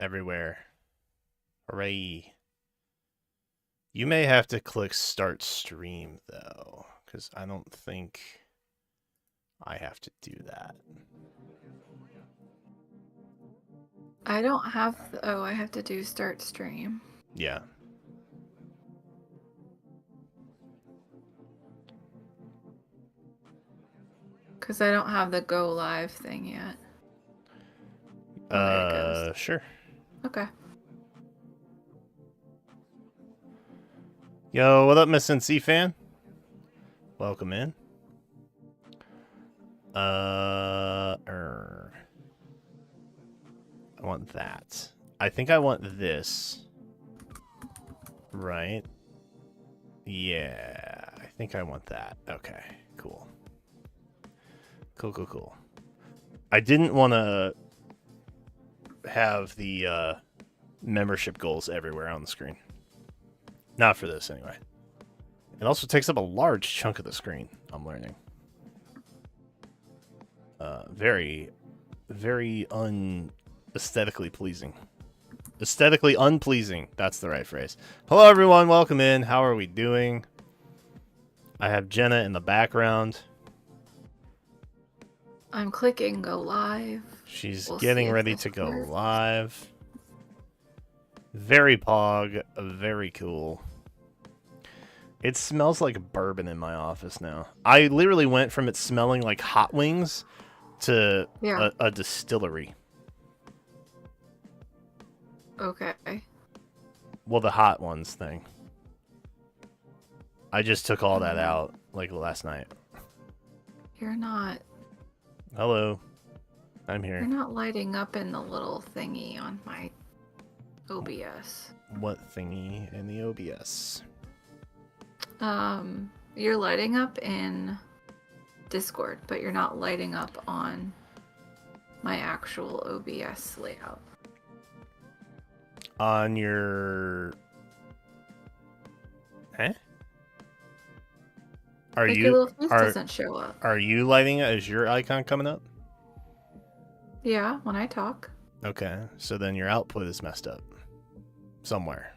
everywhere. Hooray. You may have to click start stream, though, because I don't think I have to do that. I don't have... Oh, I have to do start stream. Yeah. Because I don't have the go live thing yet. Oh, there it goes. Sure. Okay. Yo, what up, Miss NC fan? Welcome in. I want that. I think I want this. Right? Yeah, I think I want that. Okay, cool. Cool. I didn't want to have the membership goals everywhere on the screen. Not for this, anyway. It also takes up a large chunk of the screen, I'm learning. Very aesthetically pleasing. Aesthetically unpleasing. That's the right phrase. Hello, everyone. Welcome in. How are we doing? I have Jenna in the background. I'm clicking go live. She's getting ready to go live. Very pog. Very cool. It smells like bourbon in my office now. I literally went from it smelling like hot wings to a distillery. Okay. Well, the hot ones thing. I just took all that out like last night. You're not... Hello. I'm here. You're not lighting up in the little thingy on my OBS. What thingy in the OBS? You're lighting up in Discord, but you're not lighting up on my actual OBS layout. On your... Huh? Are like you... Your little face doesn't show up. Are you lighting it? Is your icon coming up? Yeah, when I talk. Okay, so then your output is messed up. Somewhere.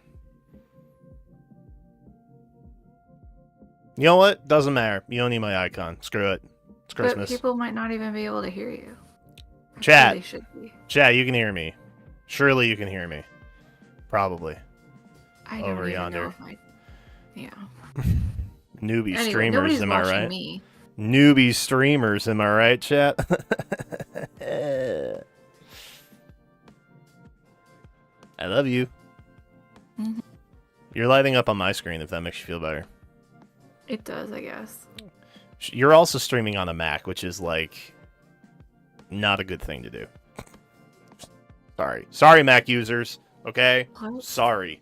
You know what? Doesn't matter. You don't need my icon. Screw it. It's Christmas. But people might not even be able to hear you. Chat. They should be. Chat, you can hear me. Surely you can hear me. Probably. I don't over even yonder. know if I... Yeah. Newbie Anyway, streamers, am I right? Me. Newbie streamers, am I right, chat? I love you. Mm-hmm. You're lighting up on my screen if that makes you feel better. It does, I guess. You're also streaming on a Mac, which is like not a good thing to do. Sorry, Mac users. Okay, What? sorry.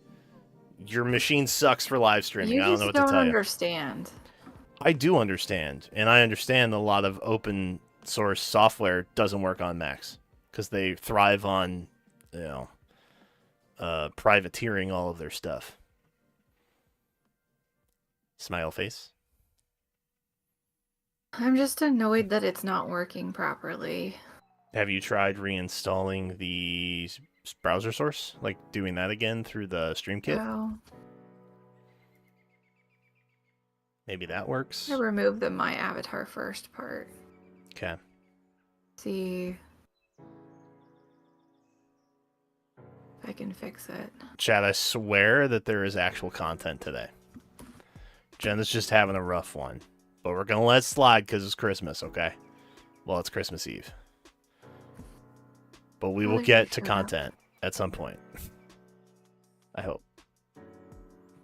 Your machine sucks for live streaming. You I don't know what to don't tell understand. I do understand, and I understand a lot of open source software doesn't work on Macs because they thrive on, privateering all of their stuff. Smile face. I'm just annoyed that it's not working properly. Have you tried reinstalling the browser source? Like doing that again through the stream kit? No. Maybe that works. I remove the my avatar first part. Okay. See if I can fix it. Chat, I swear that there is actual content today. Jenna's just having a rough one. But we're going to let it slide because it's Christmas, okay? Well, it's Christmas Eve. But we will get to content at some point. I hope.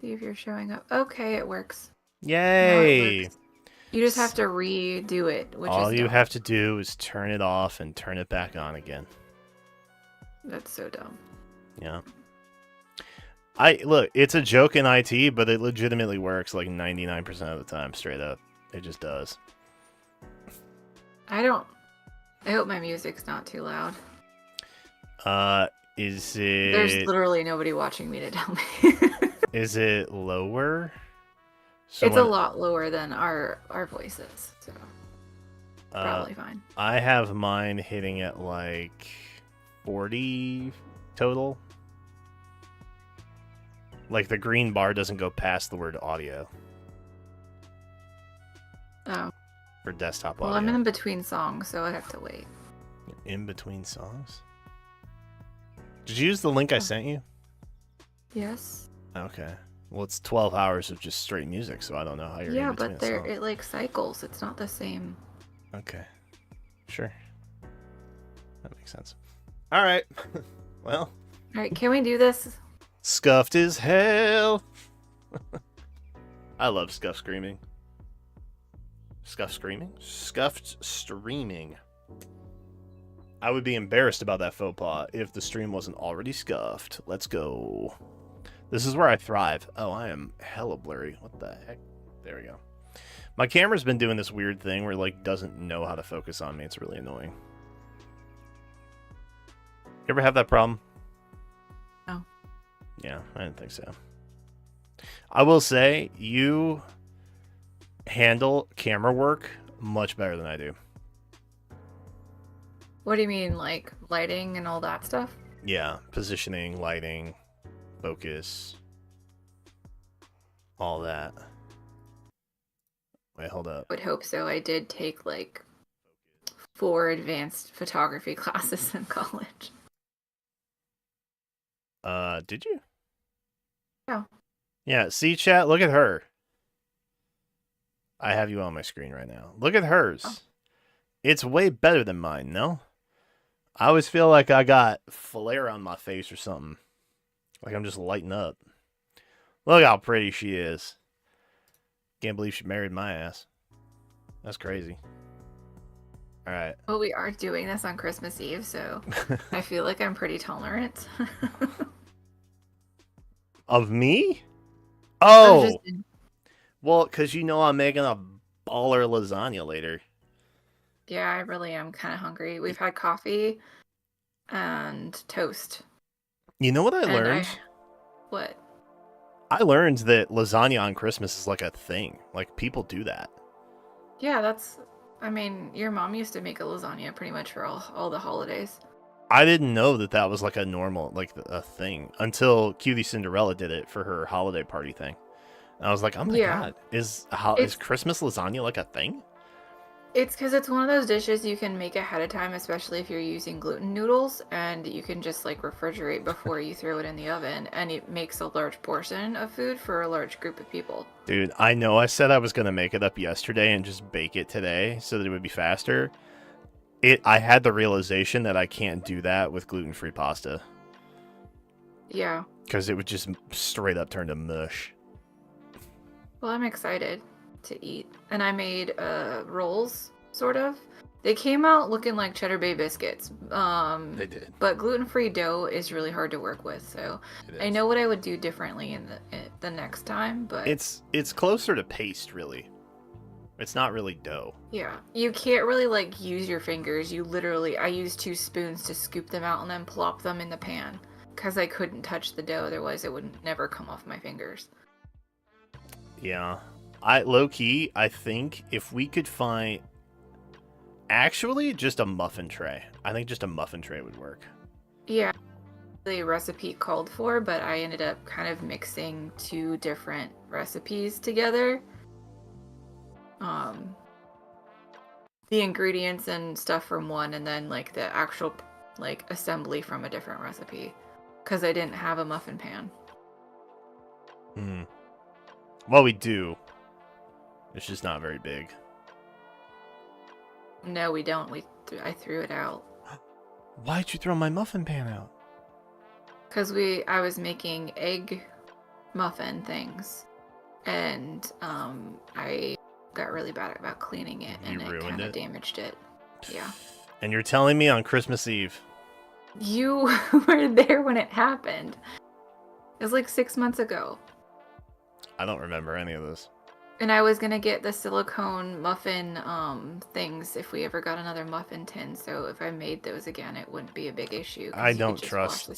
See if you're showing up. Okay, it works. Yay! It works. You just have to redo it. All you have to do is turn it off and turn it back on again. That's so dumb. Yeah. Look, it's a joke in IT, but it legitimately works like 99% of the time, straight up. It just does. I hope my music's not too loud. Is it... There's literally nobody watching me to tell me. Is it lower? So it's a lot lower than our voices, so probably fine. I have mine hitting at like 40 total. Like the green bar doesn't go past the word audio Oh. for desktop Well, audio. I'm in between songs, so I have to wait. In between songs? Did you use the link I sent you? Yes. Okay. Well, it's 12 hours of just straight music, so I don't know how you're in between but there songs. it like cycles. It's not the same. Okay. Sure. That makes sense. All right. Well. All right, can we do this? Scuffed as hell. I love scuff screaming. Scuff screaming? Scuffed streaming. I would be embarrassed about that faux pas if the stream wasn't already scuffed. Let's go. This is where I thrive. Oh, I am hella blurry. What the heck? There we go. My camera's been doing this weird thing where it like doesn't know how to focus on me. It's really annoying. You ever have that problem? No. Yeah, I didn't think so. I will say you handle camera work much better than I do. What do you mean, like lighting and all that stuff? Yeah, positioning, lighting, focus, all that. Wait, hold up. I would hope so. I did take like 4 advanced photography classes in college. Did you? Yeah. Yeah, see, chat, look at her. I have you on my screen right now. Look at hers. Oh. It's way better than mine, no? I always feel like I got flare on my face or something. Like I'm just lighting up. Look how pretty she is. Can't believe she married my ass. That's crazy. All right. Well, we are doing this on Christmas Eve, so I feel like I'm pretty tolerant. Of me? Oh! Just... Well, because you know I'm making a baller lasagna later. Yeah, I really am kind of hungry. We've had coffee and toast. You know what I learned? What? I learned that lasagna on Christmas is like a thing. Like, people do that. Yeah, that's... I mean, your mom used to make a lasagna pretty much for all the holidays. I didn't know that that was like a normal, like a thing until Cutie Cinderella did it for her holiday party thing. And I was like, oh my god, is Christmas lasagna like a thing? It's because it's one of those dishes you can make ahead of time, especially if you're using gluten noodles, and you can just like refrigerate before you throw it in the oven, and it makes a large portion of food for a large group of people. Dude, I know I said I was going to make it up yesterday and just bake it today so that it would be faster. I had the realization that I can't do that with gluten-free pasta. Yeah. Because it would just straight up turn to mush. Well, I'm excited to eat. And I made rolls, sort of. They came out looking like Cheddar Bay biscuits. They did. But gluten-free dough is really hard to work with, so I know what I would do differently in the next time, but... It's closer to paste, really. It's not really dough. Yeah. You can't really, like, use your fingers. I used 2 spoons to scoop them out and then plop them in the pan. Because I couldn't touch the dough, otherwise it would never come off my fingers. Yeah. Low-key, I think if we could find... Actually, just a muffin tray. I think just a muffin tray would work. Yeah. The recipe called for, but I ended up kind of mixing 2 different recipes together. The ingredients and stuff from one, and then like the actual like assembly from a different recipe, because I didn't have a muffin pan. Well, we do. It's just not very big. No, we don't. I threw it out. Why'd you throw my muffin pan out? Because I was making egg muffin things, and I got really bad about cleaning it, and it kind of damaged it. Yeah. And you're telling me on Christmas Eve? You were there when it happened. It was like 6 months ago. I don't remember any of this. And I was gonna get the silicone muffin things if we ever got another muffin tin. So if I made those again, it wouldn't be a big issue. I don't trust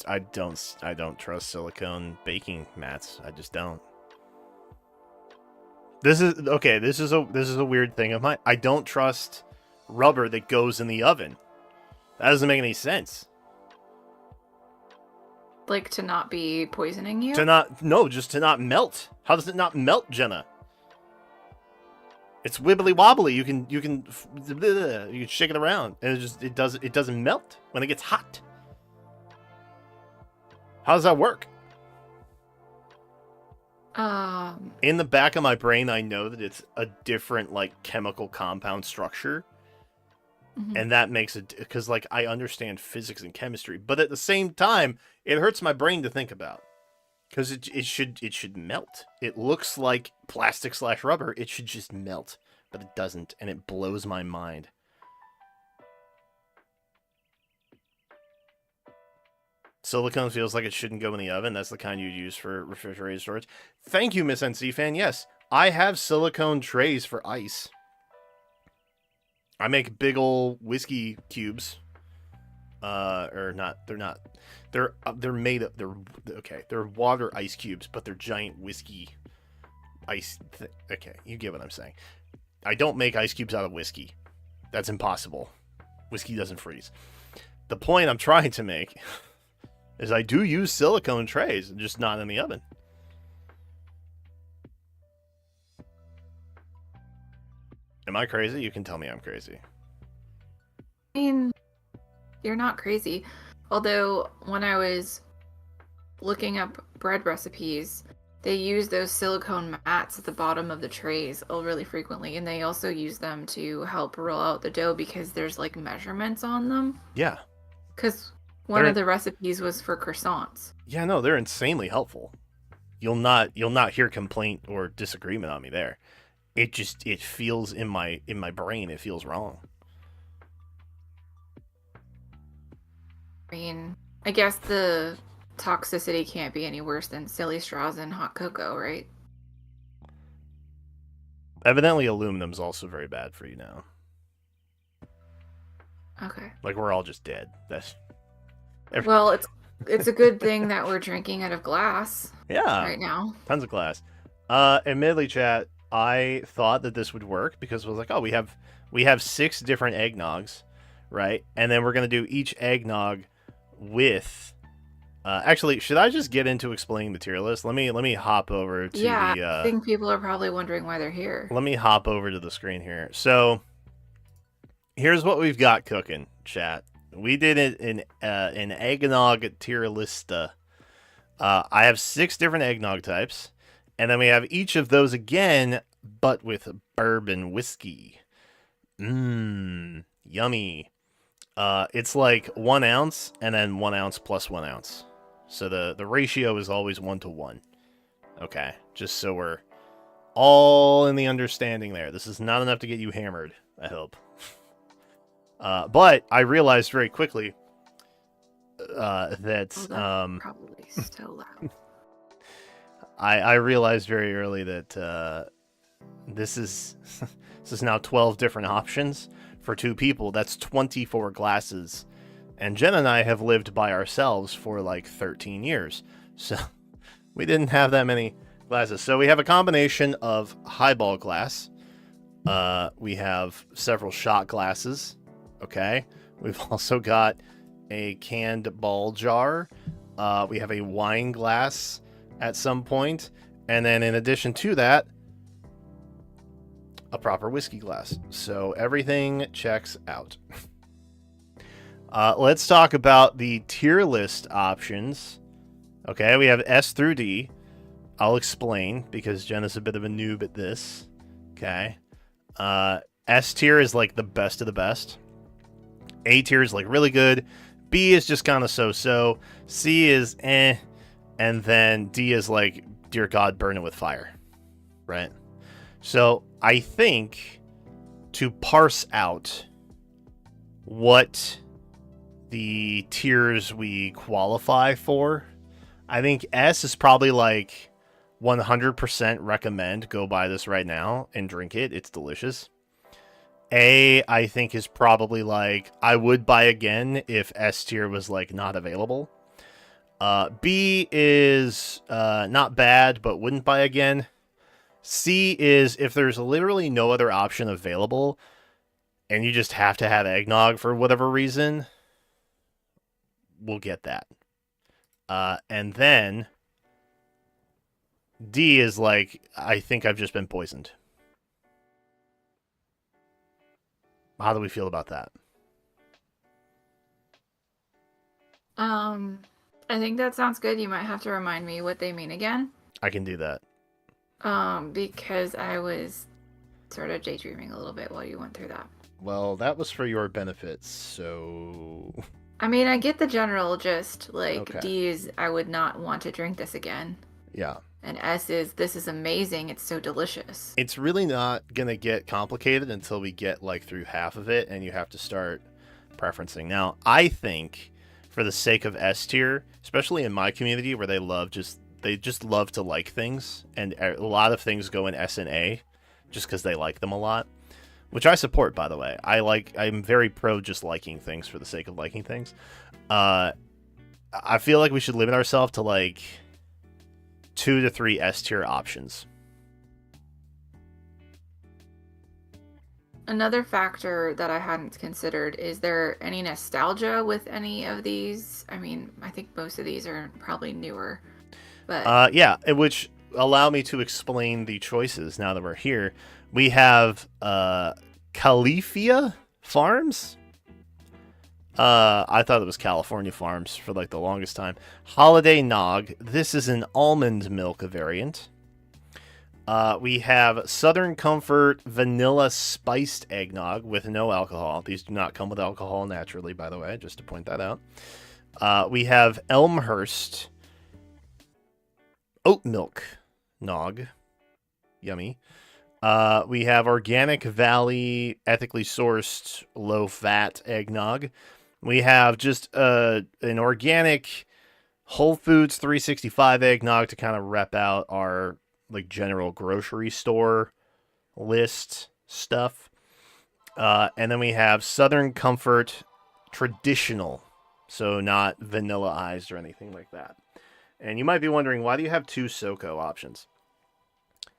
silicone baking mats. I just don't. This is okay. This is a weird thing of mine. I don't trust rubber that goes in the oven. That doesn't make any sense. Like to not be poisoning you? Just to not melt. How does it not melt, Jenna? It's wibbly wobbly. You can shake it around, and it doesn't melt when it gets hot. How does that work? In the back of my brain, I know that it's a different like chemical compound structure, and that makes it because like I understand physics and chemistry, but at the same time, it hurts my brain to think about because it should melt. It looks like plastic / rubber. It should just melt, but it doesn't, and it blows my mind. Silicone feels like it shouldn't go in the oven. That's the kind you'd use for refrigerated storage. Thank you, Miss NC Fan. Yes, I have silicone trays for ice. I make big ol' whiskey cubes. Or not. They're not. They're made of. They're water ice cubes, but they're giant whiskey ice. Okay, you get what I'm saying. I don't make ice cubes out of whiskey. That's impossible. Whiskey doesn't freeze. The point I'm trying to make is I do use silicone trays, just not in the oven. Am I crazy? You can tell me I'm crazy. I mean, you're not crazy. Although, when I was looking up bread recipes, they use those silicone mats at the bottom of the trays really frequently, and they also use them to help roll out the dough because there's like measurements on them. Yeah. Because one of the recipes was for croissants. Yeah, no, they're insanely helpful. You'll not hear complaint or disagreement on me there. It feels in my brain, it feels wrong. I mean, I guess the toxicity can't be any worse than silly straws in hot cocoa, right? Evidently, aluminum's also very bad for you now. Okay. Like we're all just dead. Well, it's a good thing that we're drinking out of glass. Yeah. Right now. Tons of glass. Admittedly, chat, I thought that this would work because it was like, oh, we have 6 different eggnogs, right? And then we're gonna do each eggnog with. Actually, should I just get into explaining the tier list? Let me hop over to the. I think people are probably wondering why they're here. Let me hop over to the screen here. So, here's what we've got cooking, chat. We did it in an eggnog tier lista. I have 6 different eggnog types, and then we have each of those again, but with bourbon whiskey. Yummy. It's like 1 ounce and then 1 ounce plus 1 ounce. So the ratio is always 1 to 1. Okay, just so we're all in the understanding there. This is not enough to get you hammered, I hope. But I realized very quickly that probably still loud. I realized very early that this is now 12 different options for 2 people. That's 24 glasses, and Jen and I have lived by ourselves for like 13 years, so we didn't have that many glasses. So we have a combination of highball glass. We have several shot glasses. Okay, we've also got a canned ball jar. We have a wine glass at some point, and then in addition to that, a proper whiskey glass. So everything checks out. Let's talk about the tier list options. Okay, we have S through D. I'll explain because Jen is a bit of a noob at this. Okay, S tier is like the best of the best. A tier is like really good. B is just kind of so-so. C is eh. And then D is like, dear God, burn it with fire. Right? So I think to parse out what the tiers we qualify for, I think S is probably like 100% recommend. Go buy this right now and drink it. It's delicious. A, I think, is probably like, I would buy again if S tier was like not available. B is not bad, but wouldn't buy again. C is if there's literally no other option available and you just have to have eggnog for whatever reason, we'll get that. And then D is like, I think I've just been poisoned. How do we feel about that? I think that sounds good. You might have to remind me what they mean again. I can do that. Because I was sort of daydreaming a little bit while you went through that. Well, that was for your benefits, so I mean, I get the general gist. Like, okay. D is, I would not want to drink this again. Yeah. And S is, this is amazing. It's so delicious. It's really not gonna get complicated until we get like through half of it, and you have to start preferencing. Now, I think for the sake of S tier, especially in my community where they just love to like things, and a lot of things go in S and A, just because they like them a lot, which I support, by the way. I'm very pro just liking things for the sake of liking things. I feel like we should limit ourselves to like 2 to 3 S tier options. Another factor that I hadn't considered, is there any nostalgia with any of these? I mean, I think most of these are probably newer, but Yeah, which allow me to explain the choices now that we're here. We have Califia Farms. I thought it was California Farms for like the longest time. Holiday Nog. This is an almond milk variant. We have Southern Comfort Vanilla Spiced Eggnog with no alcohol. These do not come with alcohol naturally, by the way, just to point that out. We have Elmhurst Oat Milk Nog. Yummy. We have Organic Valley Ethically Sourced Low Fat Eggnog. We have just an organic Whole Foods 365 eggnog to kind of rep out our like general grocery store list stuff. And then we have Southern Comfort Traditional, so not vanilla-ized or anything like that. And you might be wondering, why do you have 2 SoCo options?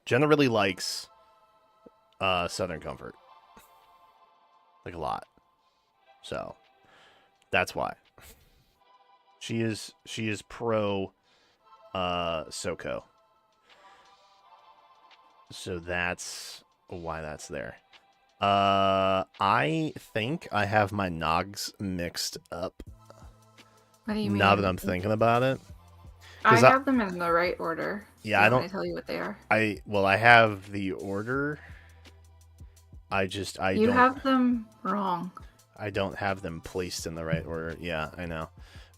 Jenna really likes Southern Comfort, like a lot, so that's why she is pro SoCo. So that's why that's there. I think I have my Nogs mixed up. what do you mean? Now that I'm thinking about it, I have them in the right order. Yeah, Do you I don't. want me to tell you what they are? I have the order. I You don't. have them wrong. I don't have them placed in the right order. Yeah, I know,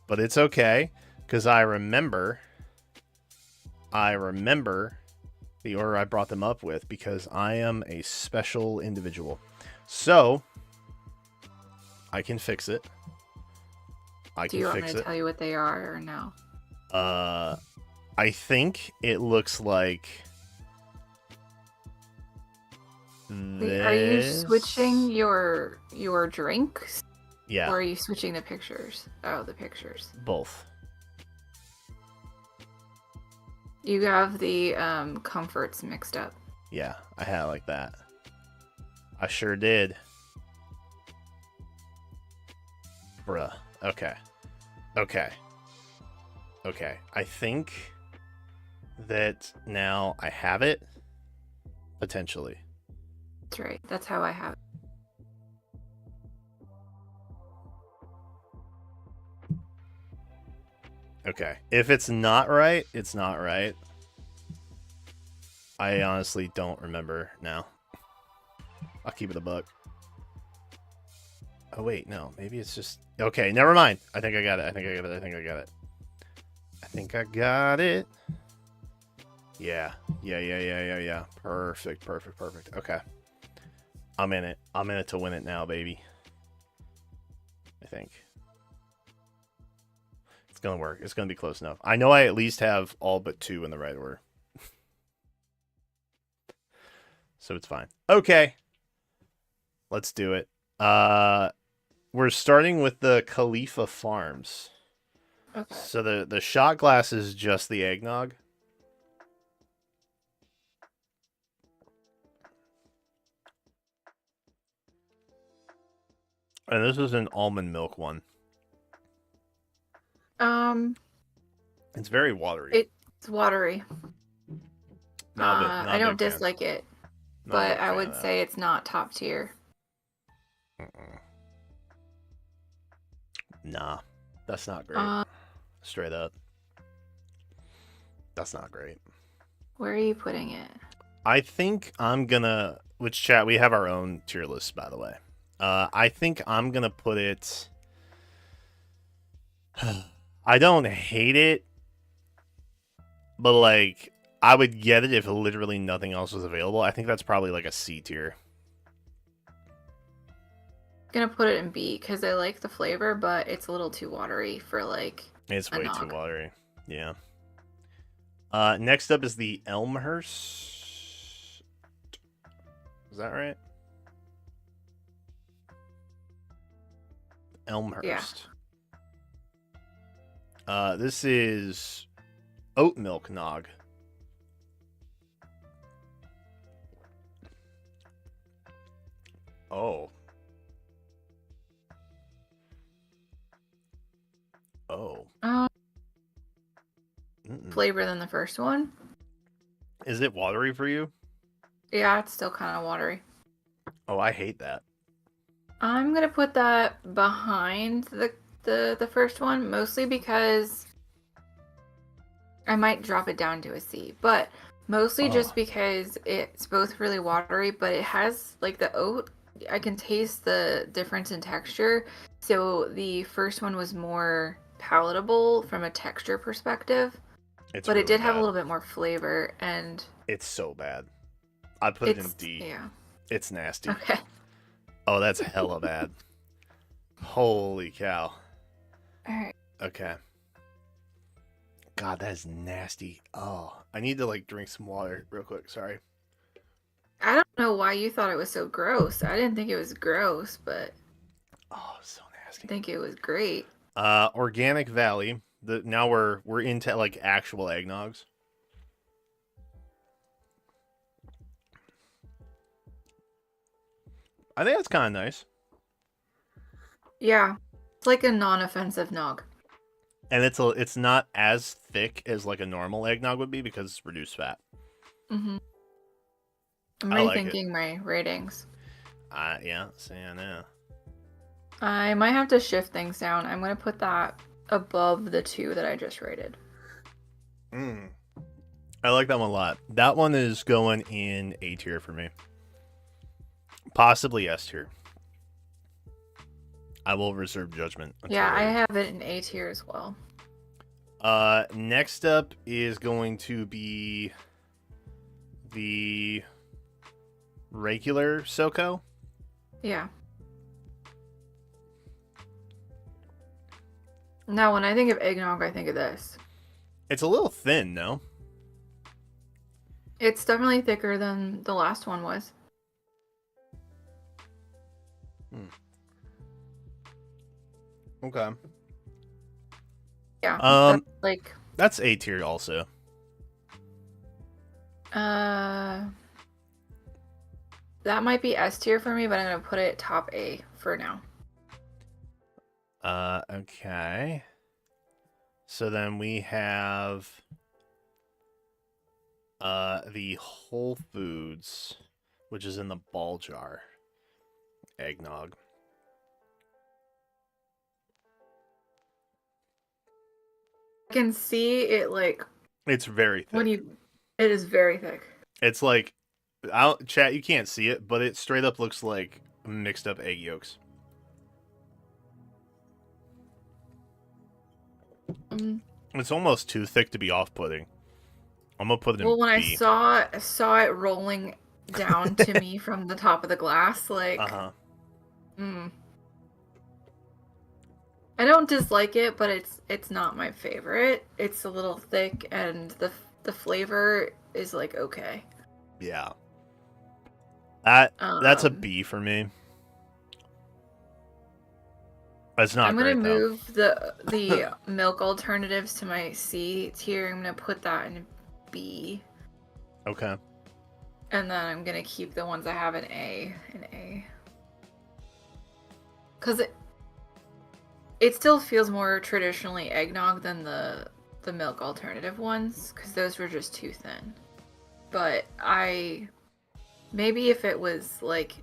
but it's okay because I remember the order I brought them up with because I am a special individual. So I can fix it. Do you want me to tell you what they are or no? I think it looks like this. Are you switching your drinks? Yeah. Or are you switching the pictures? Oh, the pictures. Both. You have the comforts mixed up. Yeah, I had it like that. I sure did. Bruh. Okay. I think that now I have it. Potentially. That's right. That's how I have it. Okay. If it's not right, it's not right. I honestly don't remember now. I'll keep it a buck. Oh, wait. No. Maybe it's just... Okay, never mind. I think I got it. I think I got it. Yeah. Perfect. Okay. I'm in it. I'm in it to win it now, baby. I think. It's going to work. It's going to be close enough. I know I at least have all but 2 in the right order. So it's fine. Okay. Let's do it. We're starting with the Khalifa Farms. Okay. So the shot glass is just the eggnog. And this is an almond milk one. It's very watery. It's watery. Not I a don't big fan. dislike it, Not a but big I fan of would that. say it's not top tier. Mm-mm. Nah, that's not great. Uh, Straight up, that's not great. where are you putting it? I think I'm gonna. Which chat? We have our own tier list, by the way. I think I'm gonna put it. I don't hate it, but like I would get it if literally nothing else was available. I think that's probably like a C tier. Gonna put it in B because I like the flavor, but it's a little too watery for like It's a way too nog. watery. Yeah. Next up is the Elmhurst. Is that right? Yeah. Elmhurst. This is oat milk nog. Oh. Oh. Mm-mm. Flavor than the first one. Is it watery for you? Yeah, it's still kind of watery. Oh, I hate that. I'm gonna put that behind the first one, mostly because I might drop it down to a C, but mostly Oh. just because it's both really watery, but it has like the oat. I can taste the difference in texture. So the first one was more palatable from a texture perspective, It's but it really did have a bad. little bit more flavor, and It's so bad. I put it in it's D. yeah. It's nasty. Okay. Oh, that's hella bad. Holy cow. All right. Okay. God, that is nasty. Oh, I need to like drink some water real quick. Sorry. I don't know why you thought it was so gross. I didn't think it was gross, but Oh, so I nasty. think it was great. Organic Valley. Now we're into like actual eggnogs. I think that's kind of nice, Yeah. It's like a non-offensive nog. and it's not as thick as like a normal eggnog would be because it's reduced fat. Mm-hmm. I'm I like it. rethinking my ratings. Yeah, so yeah, no. I might have to shift things down. I'm going to put that above the two that I just rated. I like that one a lot. That one is going in A tier for me, possibly S tier. I will reserve judgment. Yeah, I Later. have it in A tier as well. Next up is going to be the regular Soko. Yeah. Now, when I think of eggnog, I think of this. It's a little thin, no? It's definitely thicker than the last one was. Okay. Yeah. Um, That's like, that's A tier also. that might be S tier for me, but I'm gonna put it top A for now. Okay. So then we have the Whole Foods, which is in the ball jar. Eggnog. I can see it like It's very thick. when you. It is very thick. It's like, chat, you can't see it, but it straight up looks like mixed up egg yolks. It's almost too thick to be off-putting. I'm gonna put it in Well, when B. I saw it rolling down to me from the top of the glass, like, I don't dislike it, but it's not my favorite. It's a little thick, and the flavor is like okay. Yeah. That's a B for me. It's not I'm gonna great though. move the milk alternatives to my C tier. I'm gonna put that in B. Okay. And then I'm gonna keep the ones I have in A. Cause it still feels more traditionally eggnog than the the milk alternative ones because those were just too thin. But maybe if it was like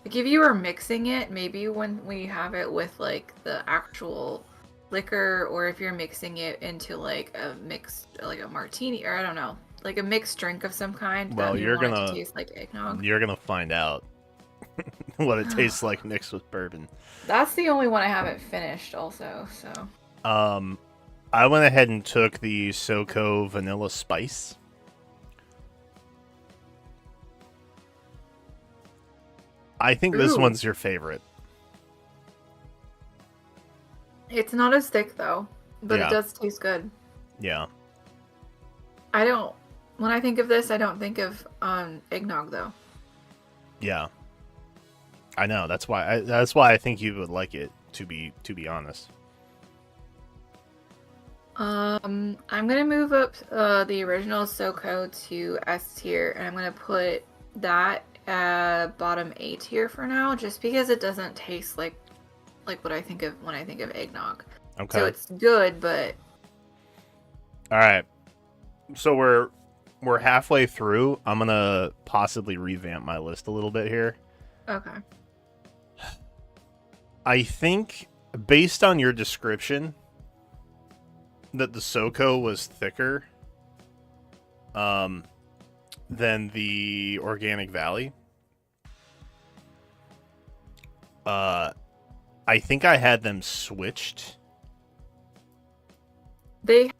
if you were mixing it, maybe when we have it with like the actual liquor, or if you're mixing it into like a mixed, like a martini, or I don't know, like a mixed drink of some kind, Well, that you want it to taste like eggnog. You're gonna find out what it tastes like mixed with bourbon. That's the only one I haven't finished, also. So. I went ahead and took the SoCo Vanilla Spice. I think this one's your favorite. It's not as thick though, but Yeah. it does taste good. Yeah. When I think of this, I don't think of eggnog though. Yeah. I know. That's why I think you would like it, to be honest. I'm gonna move up the original SoCo to S tier, and I'm gonna put that bottom A tier for now, just because it doesn't taste like what I think of when I think of eggnog. Okay. So it's good, but all right. So we're halfway through. I'm gonna possibly revamp my list a little bit here. okay. I think, based on your description, that the SoCo was thicker than the Organic Valley. I think I had them switched. They have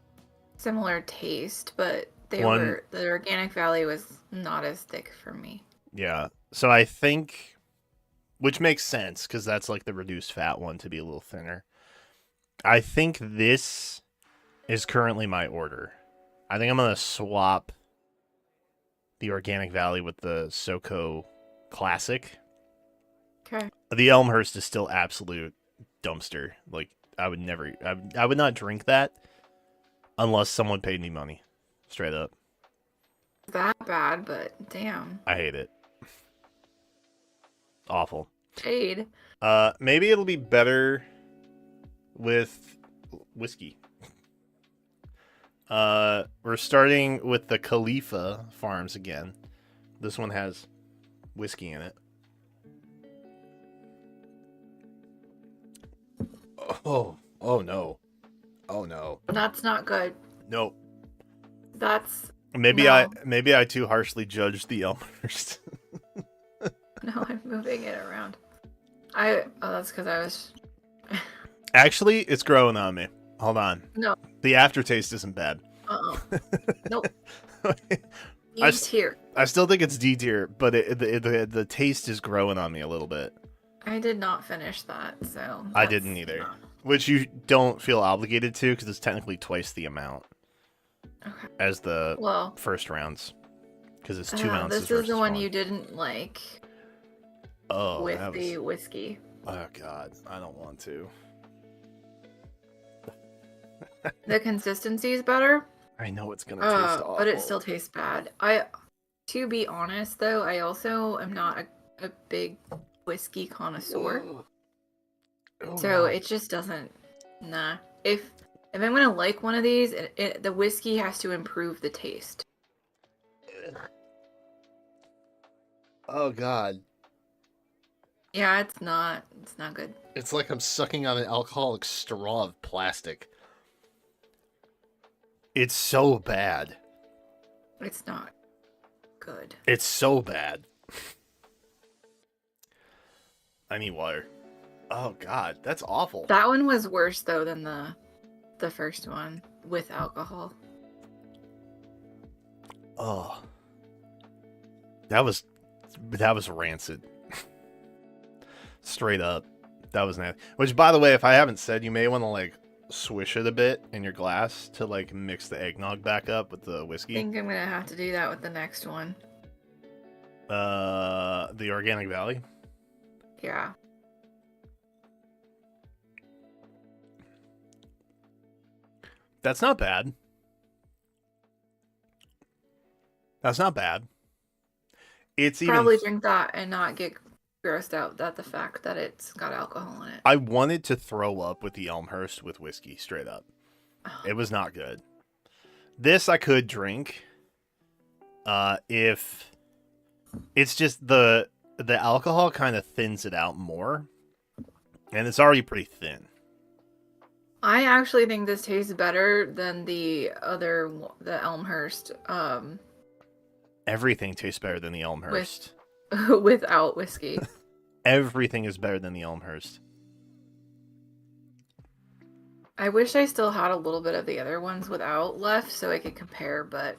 similar taste, but the Organic Valley was not as thick for me. Yeah. So I think, which makes sense because that's like the reduced fat one to be a little thinner. I think this is currently my order. I think I'm going to swap the Organic Valley with the SoCo Classic. Okay. The Elmhurst is still absolute dumpster. Like, I would never, I would not drink that unless someone paid me money. Straight up. That bad, but damn. I hate it. Awful. Shade. Maybe it'll be better with whiskey. We're starting with the Khalifa Farms again. This one has whiskey in it. Oh no. Oh no. That's not good. Nope. That's maybe no. I too harshly judged the Elmhurst. No, I'm moving it around. That's because I was. Actually, it's growing on me. Hold on. No. The aftertaste isn't bad. Nope. E tier. I still think it's D tier, but the taste is growing on me a little bit. I did not finish that, so. I didn't either. Which you don't feel obligated to because it's technically twice the amount as the first rounds. Because it's 2 ounces. This is the one you didn't like. Oh, with the whiskey. Oh god, I don't want to. The consistency is better. I know it's gonna taste awful, but it still tastes bad. To be honest, though, I also am not a big whiskey connoisseur. So it just doesn't. Nah. If I'm gonna like one of these, the whiskey has to improve the taste. Oh god. Yeah, it's not good. It's like I'm sucking on an alcoholic straw of plastic. It's so bad. It's not good. It's so bad. I need water. Oh god, that's awful. That one was worse though than the first one with alcohol. Oh. That was rancid. Straight up. That was nasty. Which, by the way, if I haven't said, you may want to like swish it a bit in your glass to like mix the eggnog back up with the whiskey. I think I'm gonna have to do that with the next one. The Organic Valley. Yeah. That's not bad. That's not bad. It's probably drink that and not get grossed out at the fact that it's got alcohol in it. I wanted to throw up with the Elmhurst with whiskey, straight up. It was not good. This I could drink. If it's just the alcohol kind of thins it out more, and it's already pretty thin. I actually think this tastes better than the Elmhurst, Everything tastes better than the Elmhurst. without whiskey. Everything is better than the Elmhurst. I wish I still had a little bit of the other ones without left so I could compare, but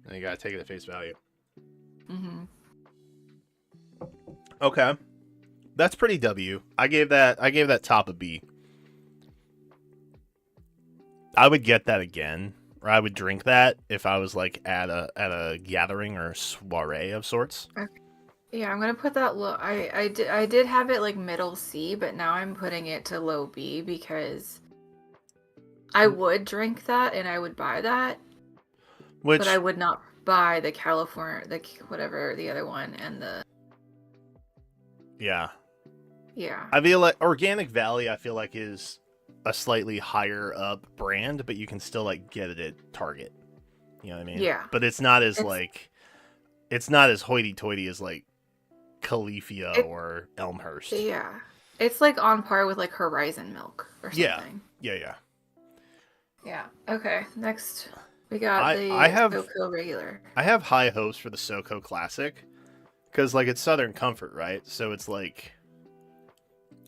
And you gotta take it at face value. mm-hmm. Okay, that's pretty W. I gave that top a B. I would get that again, or I would drink that if I was like at a gathering or soiree of sorts. Okay. Yeah, I'm gonna put that low. I did have it like middle C, but now I'm putting it to low B because I would drink that and I would buy that, Which, but I would not buy the California, whatever the other one, and yeah, yeah. I feel like Organic Valley, I feel like, is a slightly higher up brand, but you can still like get it at Target. You know what I mean? Yeah. But it's not as it's not as hoity-toity as like Califia or Elmhurst. Yeah. It's like on par with like Horizon Milk or something. Yeah. Yeah. Okay. Next, we got I have SoCo regular. I have high hopes for the SoCo Classic because like it's Southern Comfort, right? So it's like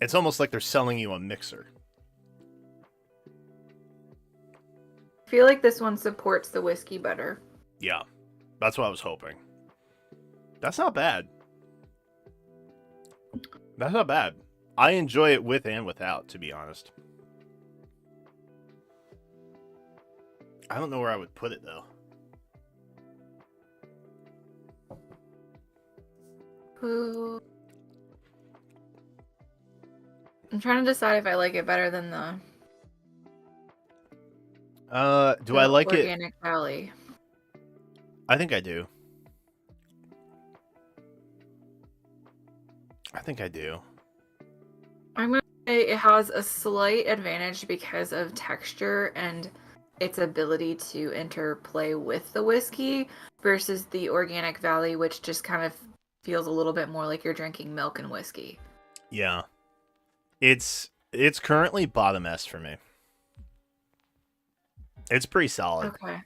it's almost like they're selling you a mixer. I feel like this one supports the whiskey better. Yeah, that's what I was hoping. That's not bad. That's not bad. I enjoy it with and without, to be honest. I don't know where I would put it, though. Ooh. I'm trying to decide if I like it better than the Do I like it? Organic Valley. I think I do. I think I do. I'm gonna say it has a slight advantage because of texture and its ability to interplay with the whiskey versus the Organic Valley, which just kind of feels a little bit more like you're drinking milk and whiskey. Yeah. It's currently bottom S for me. It's pretty solid. Okay.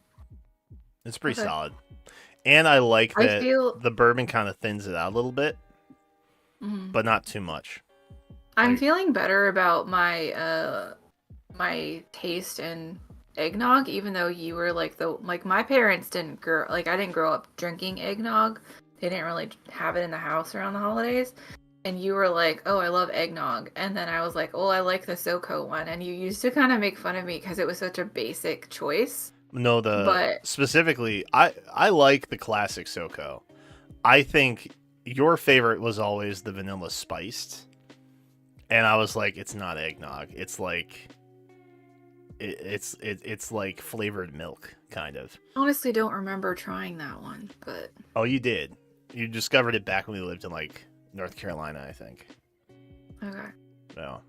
It's pretty solid. And I like I that feel- the bourbon kind of thins it out a little bit, Mhm. but not too much. I'm Like- feeling better about my my taste in eggnog, even though you were like my parents didn't grow I didn't grow up drinking eggnog. They didn't really have it in the house around the holidays. And you were like, "Oh, I love eggnog," and then I was like, "Oh, I like the SoCo one." And you used to kind of make fun of me because it was such a basic choice. No, specifically, I like the classic SoCo. I think your favorite was always the vanilla spiced, and I was like, it's not eggnog. It's like it's like flavored milk, kind of. Honestly, don't remember trying that one, but Oh, you did. You discovered it back when we lived in like North Carolina, I think. okay. Yeah.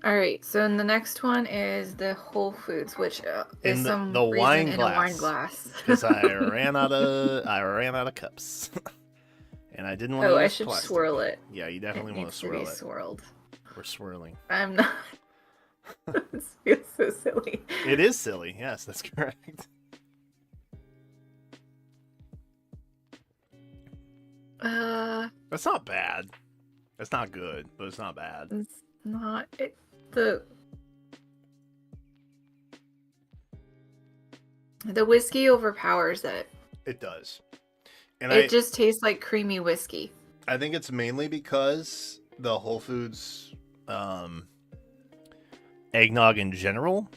All right, so then the next one is the Whole Foods, which is In some the reason wine in glass. a wine glass. Because I ran out of cups, and I didn't want to. Oh, I use should plastic. swirl it. Yeah, you definitely It want needs to to be swirl it. swirled. We're swirling. I'm not. This feels so silly. It is silly. Yes, that's correct. That's not bad. It's not good, but it's not bad. It's not the whiskey overpowers it. It does, and It just tastes like creamy whiskey. I think it's mainly because the Whole Foods eggnog in general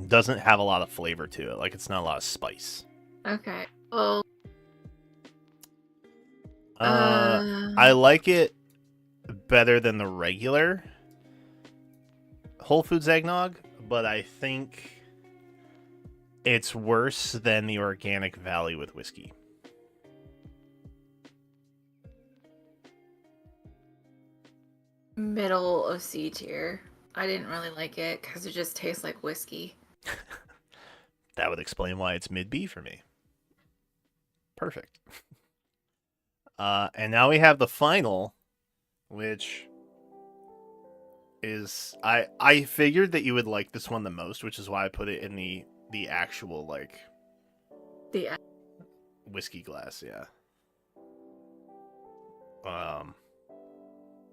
doesn't have a lot of flavor to it. Like, it's not a lot of spice. Okay. Well, I like it better than the regular Whole Foods eggnog, but I think it's worse than the Organic Valley with whiskey. middle of C tier. I didn't really like it because it just tastes like whiskey. That would explain why it's mid B for me. Perfect. And now we have the final, which is I figured that you would like this one the most, which is why I put it in the actual like The whiskey glass. Yeah.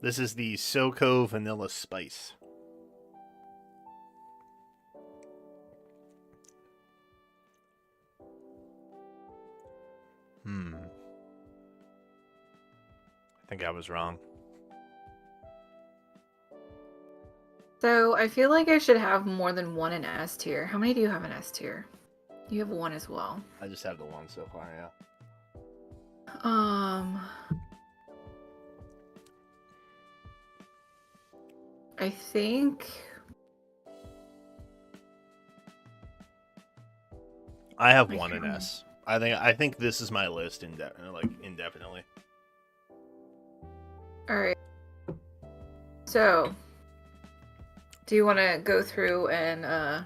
This is the SoCo Vanilla Spice. I think I was wrong. So I feel like I should have more than one in S tier. How many do you have in S tier? You have one as well. I just have the one so far, yeah. I think I have one in S. I think this is my list indefinitely. All right. So, do you want to go through and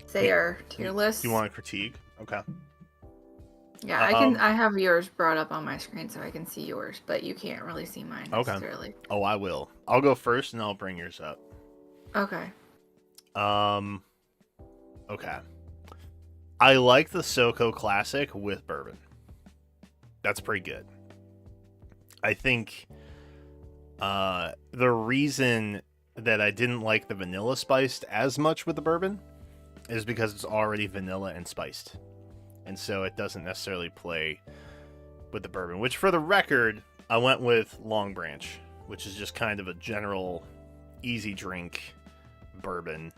say our tier list? Do you want to critique? Okay. Yeah, I can. I have yours brought up on my screen so I can see yours, but you can't really see mine necessarily. Okay. Oh, I will. I'll go first and I'll bring yours up. Okay. Okay. I like the SoCo Classic with bourbon. That's pretty good. I think the reason that I didn't like the vanilla spiced as much with the bourbon is because it's already vanilla and spiced. And so it doesn't necessarily play with the bourbon, which for the record, I went with Long Branch, which is just kind of a general easy drink bourbon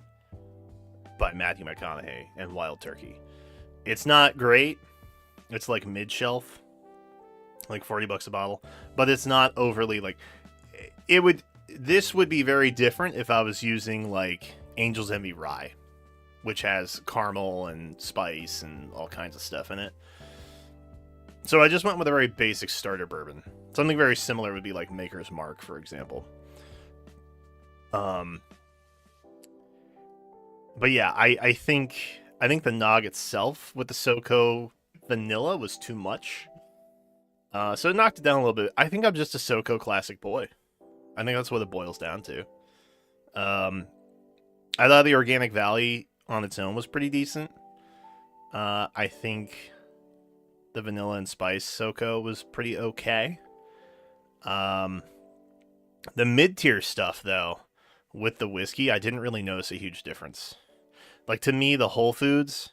by Matthew McConaughey and Wild Turkey. It's not great. It's like mid-shelf, like $40 a bottle, but it's not overly like this would be very different if I was using like Angel's Envy Rye, which has caramel and spice and all kinds of stuff in it. So I just went with a very basic starter bourbon. Something very similar would be like Maker's Mark, for example. But yeah, I think the Nog itself with the SoCo vanilla was too much. So it knocked it down a little bit. I think I'm just a SoCo classic boy. I think that's what it boils down to. I thought the Organic Valley on its own was pretty decent. I think the vanilla and spice SoCo was pretty okay. The mid-tier stuff, though, with the whiskey, I didn't really notice a huge difference. Like, to me, the Whole Foods,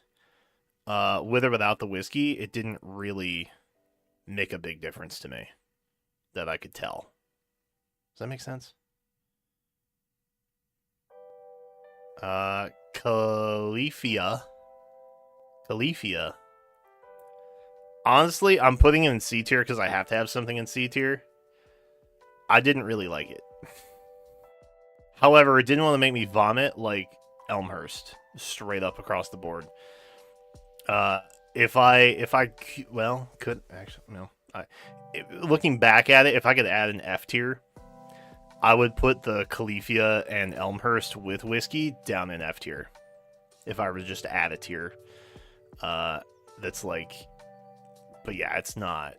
with or without the whiskey, it didn't really make a big difference to me that I could tell. Does that make sense? Califia. Honestly, I'm putting it in C tier because I have to have something in C tier. I didn't really like it. However, it didn't want to make me vomit like Elmhurst, straight up across the board. If I could actually no. Looking back at it, if I could add an F tier, I would put the Califia and Elmhurst with whiskey down in F tier. If I were just to add a tier, that's like, but yeah, it's not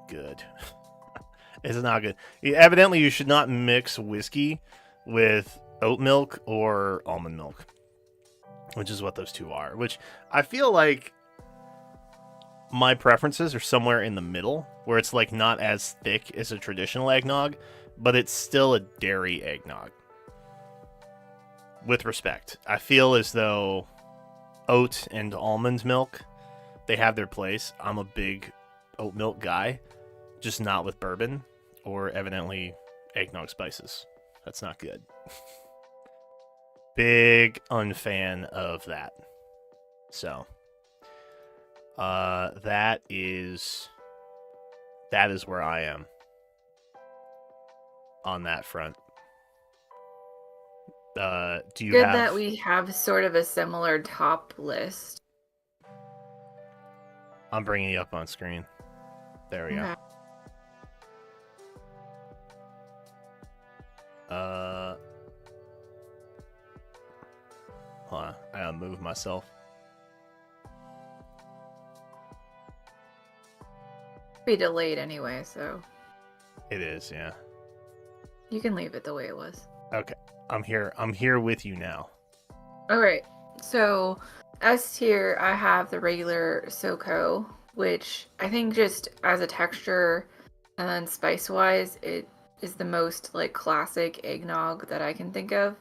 good. It's not good. Evidently, you should not mix whiskey with oat milk or almond milk, which is what those two are. Which I feel like my preferences are somewhere in the middle, where it's like not as thick as a traditional eggnog, but it's still a dairy eggnog. With respect, I feel as though oat and almond milk, they have their place. I'm a big oat milk guy, just not with bourbon or evidently eggnog spices. That's not good. Big unfan of that. So, that is where I am on that front. Do you Good have... that we have sort of a similar top list. I'm bringing you up on screen. There we go. Hold on, I gotta move myself. Be delayed anyway, so It is, yeah. you can leave it the way it was. Okay, I'm here. I'm here with you now. Alright, so S tier, I have the regular SoCo, which I think just as a texture and then spice-wise, it is the most like classic eggnog that I can think of.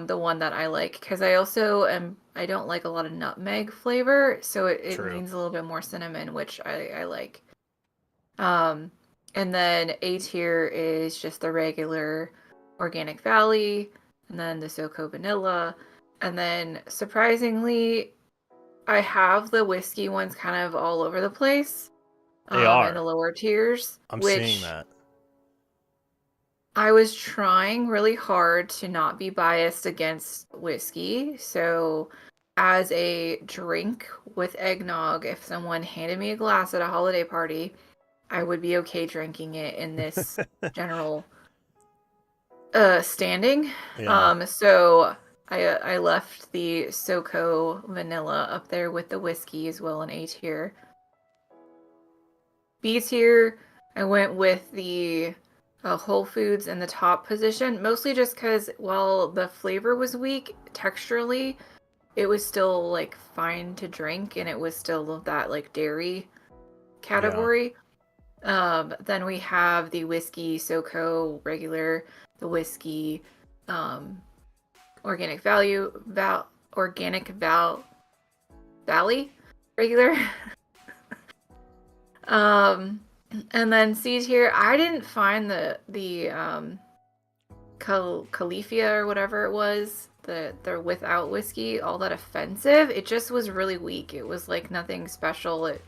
The one that I like, because I don't like a lot of nutmeg flavor, so it True. needs a little bit more cinnamon, which I like. Um, and then A tier is just the regular Organic Valley, and then the SoCo Vanilla. And then surprisingly, I have the whiskey ones kind of all over the place, They in the are. lower tiers, I'm seeing which that. I was trying really hard to not be biased against whiskey. So, as a drink with eggnog, if someone handed me a glass at a holiday party, I would be okay drinking it in this general standing. Yeah. So I left the SoCo vanilla up there with the whiskey as well in A tier. B tier, I went with the Whole Foods in the top position, mostly just because while the flavor was weak, texturally, it was still like fine to drink, and it was still that like dairy Yeah. category. Then we have the whiskey SoCo regular, the whiskey, organic valley regular. And then C tier, I didn't find the Califia or whatever it was, the without whiskey, all that offensive. It just was really weak. It was like nothing special. It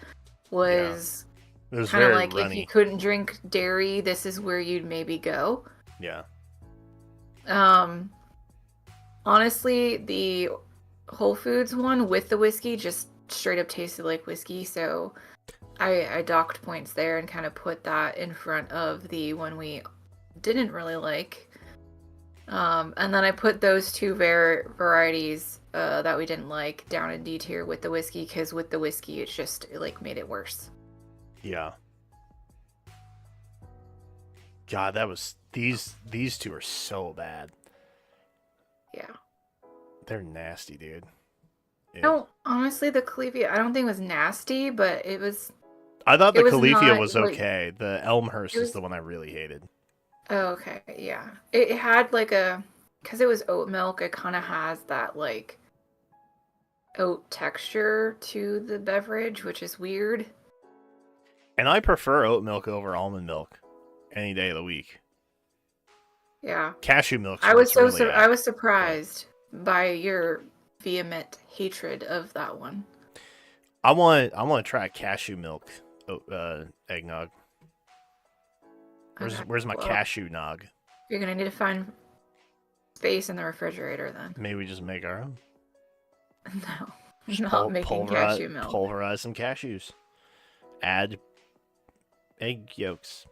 was It was kind of very like if you runny. couldn't drink dairy, this is where you'd maybe go. Yeah. Honestly, the Whole Foods one with the whiskey just straight up tasted like whiskey, so I docked points there and kind of put that in front of the one we didn't really like. And then I put those two varieties that we didn't like down in D tier with the whiskey, because with the whiskey, it just like made it worse. Yeah. God, that was these two are so bad. Yeah. They're nasty, dude. Ew. No, honestly, the Calivia I don't think was nasty, but it was. I thought the It was Califia not was like okay. The Elmhurst it is was. the one I really hated. Oh, okay, yeah. It had like because it was oat milk. It kind of has that like oat texture to the beverage, which is weird. And I prefer oat milk over almond milk any day of the week. Yeah. Cashew milk's I where was it's really I at. was surprised by your vehement hatred of that one. I want to try cashew milk eggnog. Okay. Where's my Well, cashew nog? you're gonna need to find space in the refrigerator then. Maybe we just make our own. No, Just not making cashew milk. pulverize some cashews. Add egg yolks.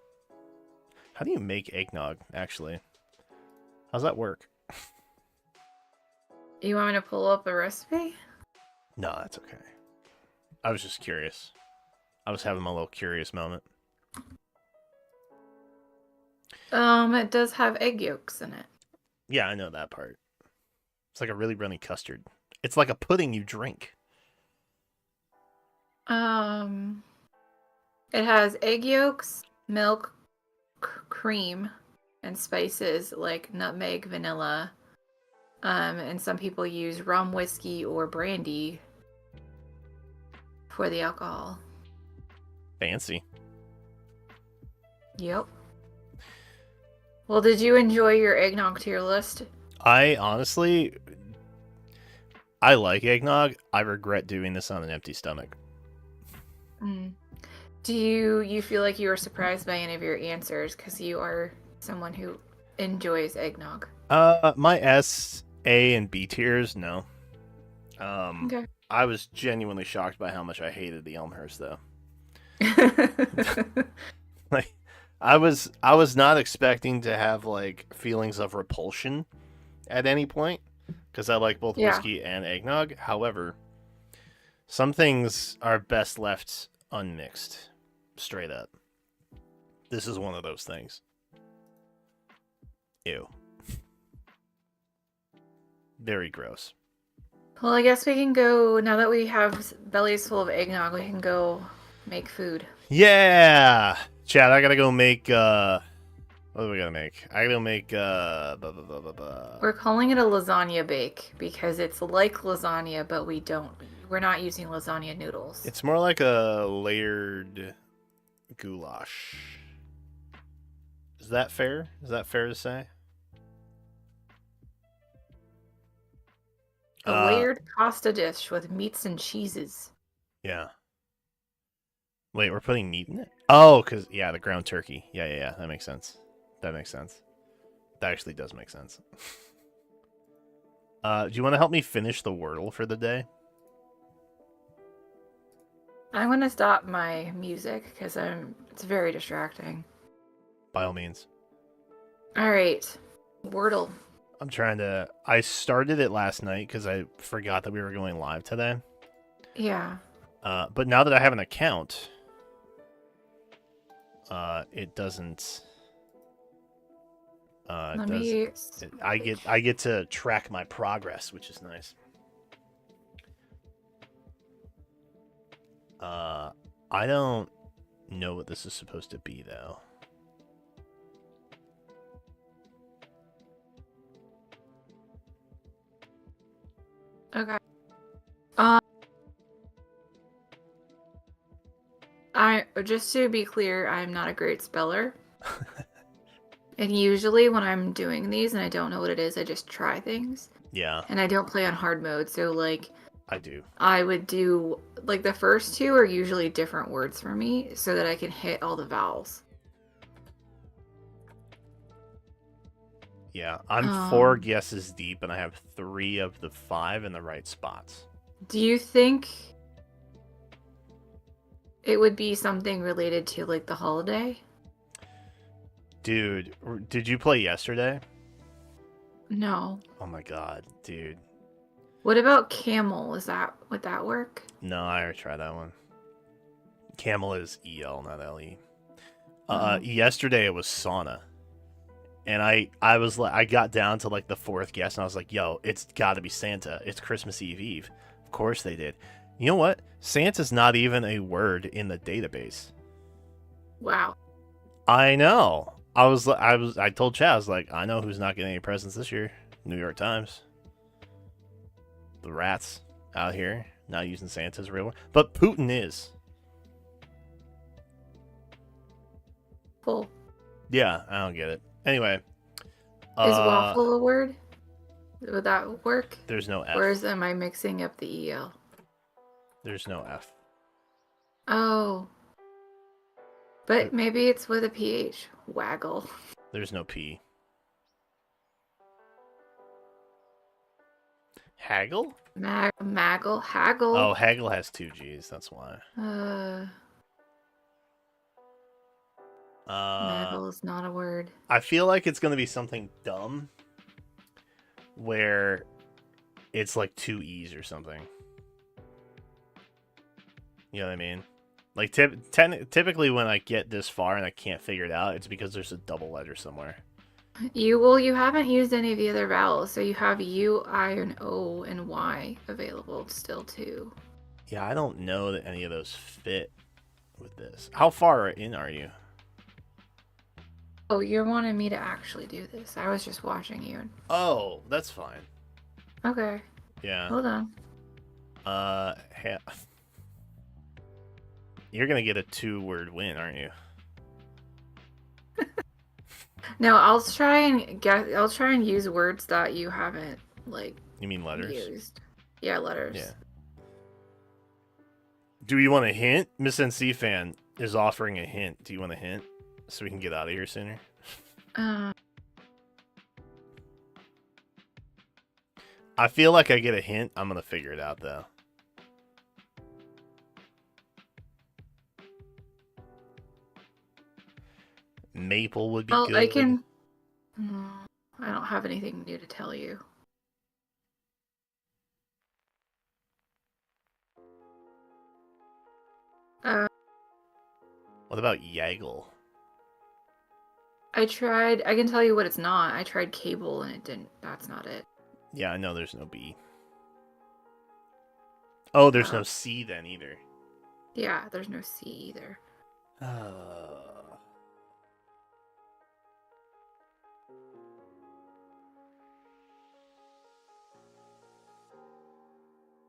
How do you make eggnog, actually? How's that work? You want me to pull up a recipe? No, that's okay. I was just curious. I was having my little curious moment. It does have egg yolks in it. Yeah, I know that part. It's like a really runny custard. It's like a pudding you drink. It has egg yolks, milk, cream, and spices like nutmeg, vanilla. And some people use rum, whiskey, or brandy for the alcohol. Fancy. Yep. Well, did you enjoy your eggnog tier list? I honestly, I like eggnog. I regret doing this on an empty stomach. Mm. Do you feel like you were surprised by any of your answers because you are someone who enjoys eggnog? My S, A, and B tiers, no. Okay. I was genuinely shocked by how much I hated the Elmhurst, though. Like, I was not expecting to have like feelings of repulsion at any point. because I like both Yeah. whiskey and eggnog. However, some things are best left unmixed, straight up. This is one of those things. Ew. Very gross. Well, I guess we can go, now that we have bellies full of eggnog, we can go make food. Yeah! Chad, I gotta go make, what do we gotta make? I gotta make, We're calling it a lasagna bake because it's like lasagna, but we're not using lasagna noodles. It's more like a layered goulash. Is that fair? Is that fair to say? A layered pasta dish with meats and cheeses. Yeah. Wait, we're putting meat in it? Oh, because, yeah, the ground turkey. Yeah. That makes sense. That makes sense. That actually does make sense. Do you want to help me finish the Wordle for the day? I'm going to stop my music because it's very distracting. By all means. All right. Wordle. I started it last night because I forgot that we were going live today. Yeah. But now that I have an account, it doesn't. I get to track my progress, which is nice. I don't know what this is supposed to be though. Okay. Just to be clear, I'm not a great speller. And usually when I'm doing these and I don't know what it is, I just try things. Yeah. And I don't play on hard mode, so like I do. I would do like the first two are usually different words for me so that I can hit all the vowels. Yeah, I'm 4 guesses deep and I have 3 of the 5 in the right spots. Do you think it would be something related to like the holiday? Dude, did you play yesterday? No. Oh my god, dude. What about camel? Would that work? No, I already tried that one. Camel is EL, not LE. Yesterday it was sauna. And I was like, I got down to like the 4th guess and I was like, yo, it's gotta be Santa. It's Christmas Eve. Of course they did. You know what? Santa's not even a word in the database. Wow. I know. I told Chad, I was like, I know who's not getting any presents this year. New York Times. The rats out here not using Santa's real word. But Putin is. Cool. Yeah, I don't get it. Anyway. Is waffle a word? Would that work? There's no F. Or am I mixing up the EL? There's no F. Oh. But maybe it's with a PH. Waggle. There's no P. Haggle? Maggle. Haggle. Oh, haggle has 2 G's. That's why. Maggle is not a word. I feel like it's going to be something dumb where it's like 2 E's or something. You know what I mean? Like, typically when I get this far and I can't figure it out, it's because there's a double letter somewhere. You haven't used any of the other vowels, so you have U, I, and O, and Y available still too. Yeah, I don't know that any of those fit with this. How far in are you? Oh, you're wanting me to actually do this. I was just watching you. Oh, that's fine. Okay. Yeah. Hold on. You're gonna get a 2-word win, aren't you? No, I'll try and use words that you haven't like. You mean letters? Used. Yeah, letters. Yeah. Do you want a hint? Miss NC fan is offering a hint. Do you want a hint so we can get out of here sooner? I feel like I get a hint. I'm gonna figure it out though. Maple would be good. I can. I don't have anything new to tell you. What about Yaggle? I tried. I can tell you what it's not. I tried cable and it didn't. That's not it. Yeah, I know there's no B. Oh, there's no Uh, C then either. yeah, there's no C either.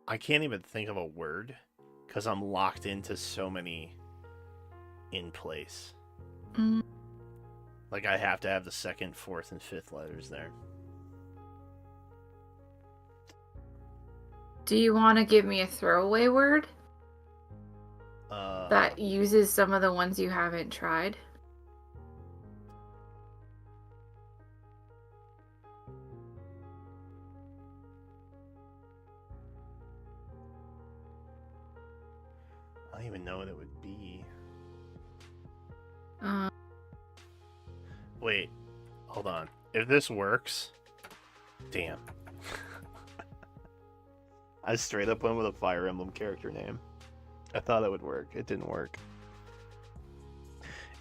I can't even think of a word because I'm locked into so many in place. Mm. Like I have to have the second, fourth, and fifth letters there. Do you want to give me a throwaway word that uses some of the ones you haven't tried? I don't even know what it would be. Wait, hold on. If this works, damn. I straight up went with a Fire Emblem character name. I thought it would work. It didn't work.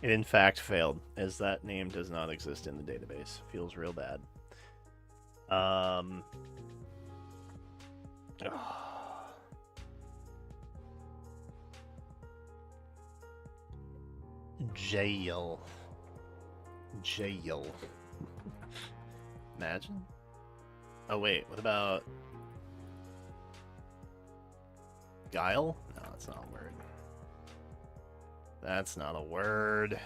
It in fact failed, as that name does not exist in the database. Feels real bad. Jail. Imagine. Oh wait, what about Guile? No, that's not a word. That's not a word.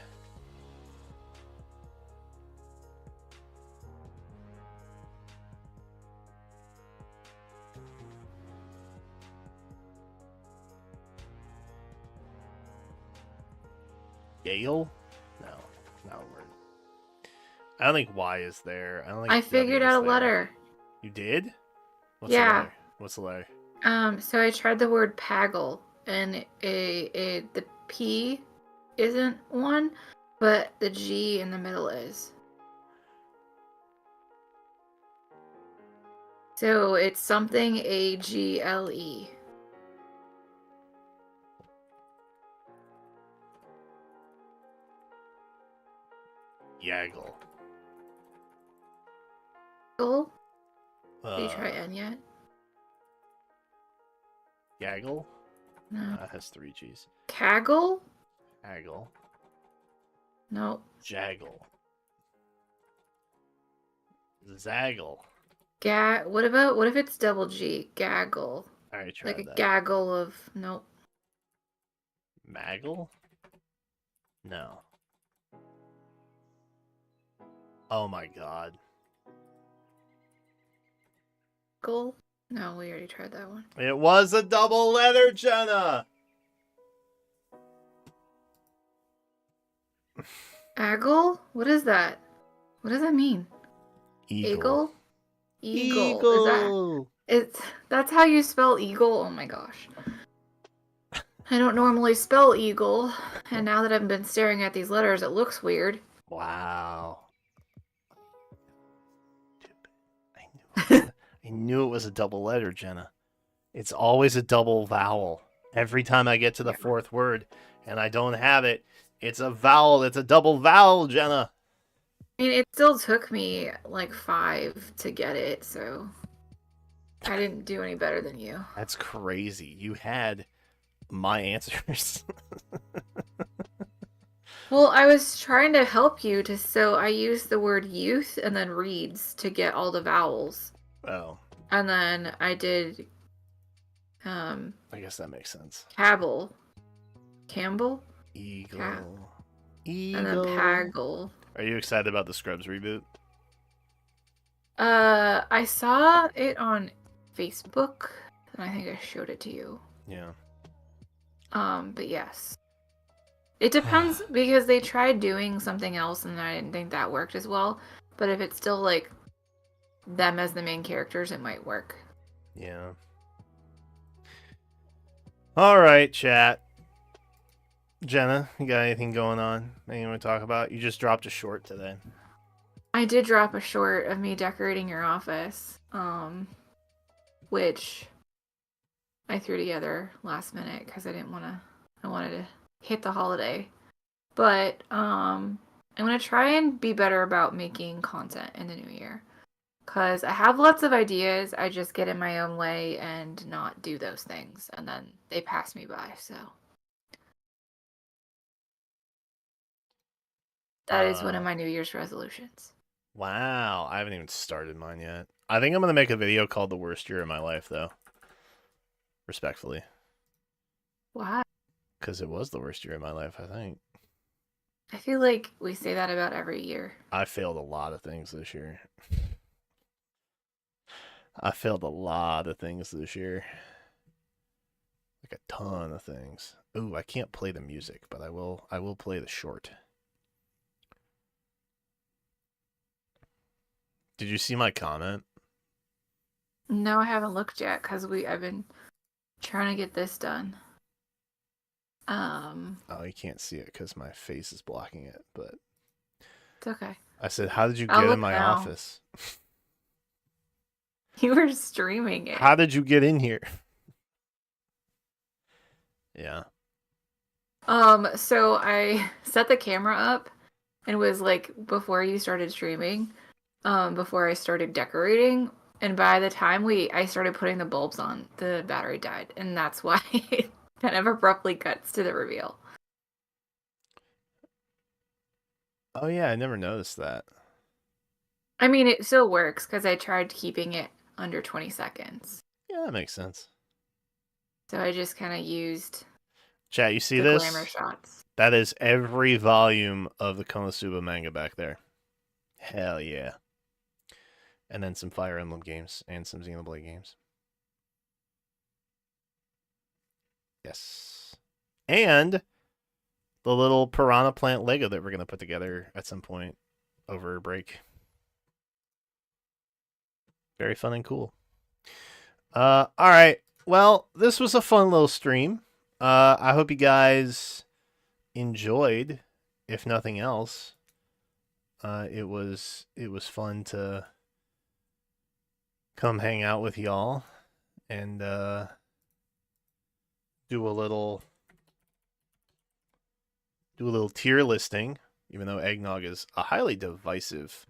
Gale? No, not a word. I don't think Y is there. I don't think I figured W is out a there. letter. You did? What's Yeah. the letter? What's the letter? So I tried the word paggle, and the P isn't one, but the G in the middle is. So it's something AGLE. Yaggle. Did you try N yet? Yaggle? No. That has 3 G's. Kaggle? Haggle. Nope. Jaggle. Zaggle. What if it's double G? Gaggle. I already tried Like a that. gaggle of nope. Maggle? No. Oh my god. Gull? No, we already tried that one. It was a double letter, Jenna! Aggle? What is that? What does that mean? Eagle. Eagle. That's how you spell eagle? Oh my gosh. I don't normally spell eagle, and now that I've been staring at these letters, it looks weird. Wow. I knew it was a double letter, Jenna. It's always a double vowel. Every time I get to the fourth word and I don't have it, it's a vowel. It's a double vowel, Jenna. I mean, it still took me like 5 to get it, so I didn't do any better than you. That's crazy. You had my answers. Well, I was trying to help you so I used the word youth and then reads to get all the vowels. Oh. And then I did I guess that makes sense. Campbell? Eagle. Eagle. And then Paggle. Are you excited about the Scrubs reboot? I saw it on Facebook, and I think I showed it to you. Yeah. But yes. It depends, because they tried doing something else, and I didn't think that worked as well. But if it's still, like, them as the main characters, it might work. Yeah. All right, chat. Jenna, you got anything going on? Anything you want to talk about? You just dropped a short today. I did drop a short of me decorating your office, which I threw together last minute because I wanted to hit the holiday But I'm gonna try and be better about making content in the new year. Cause I have lots of ideas. I just get in my own way and not do those things, and then they pass me by. So that is one of my New Year's resolutions. Wow, I haven't even started mine yet. I think I'm gonna make a video called "The Worst Year of My Life," though. Respectfully, Why? because it was the worst year of my life. I think I feel like we say that about every year. I failed a lot of things this year. I failed a lot of things this year, like a ton of things. Ooh, I can't play the music, but I will. I will play the short. Did you see my comment? No, I haven't looked yet because I've been trying to get this done. Oh, you can't see it because my face is blocking it. But It's okay. I said, "How did you I'll get in look my now. office? You were streaming it. How did you get in here?" Yeah. So I set the camera up and was like before you started streaming, before I started decorating, and by the time I started putting the bulbs on, the battery died, and that's why it kind of abruptly cuts to the reveal. Oh yeah, I never noticed that. I mean, it still works because I tried keeping it under 20 seconds. Yeah, that makes sense. So I just kind of used Chat, you see the glamour this? shots. That is every volume of the Konosuba manga back there. Hell yeah. And then some Fire Emblem games and some Xenoblade games. Yes. And the little piranha plant Lego that we're going to put together at some point over break. Very fun and cool. All right. Well, this was a fun little stream. I hope you guys enjoyed, if nothing else. It was fun to come hang out with y'all and do a little tier listing, even though eggnog is a highly divisive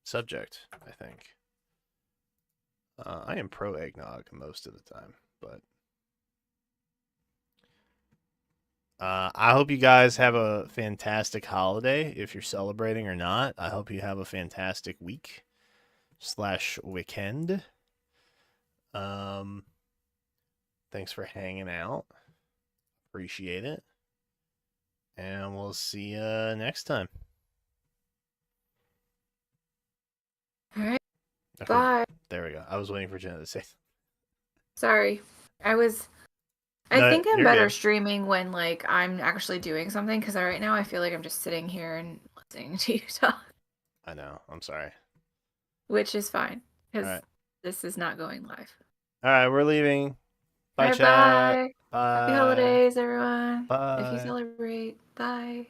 subject, I think. I am pro eggnog most of the time, but I hope you guys have a fantastic holiday if you're celebrating or not. I hope you have a fantastic week / weekend. Thanks for hanging out. Appreciate it. And we'll see you next time. All right. Okay, Bye. there we go. I was waiting for Jenna to say. Sorry. I No, think I'm you're better good. streaming when like I'm actually doing something because right now I feel like I'm just sitting here and listening to you talk, I know. I'm sorry. which is fine All because right. this is not going live. All right, we're leaving. All Bye, right, chat. bye. Happy Bye. holidays, everyone. If you Bye. celebrate, bye.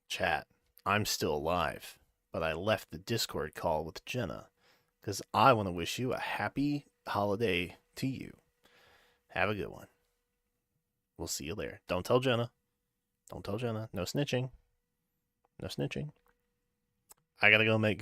Chat. I'm still alive, but I left the Discord call with Jenna because I want to wish you a happy holiday to you. Have a good one. We'll see you later. Don't tell Jenna. Don't tell Jenna. No snitching. No snitching. I gotta go make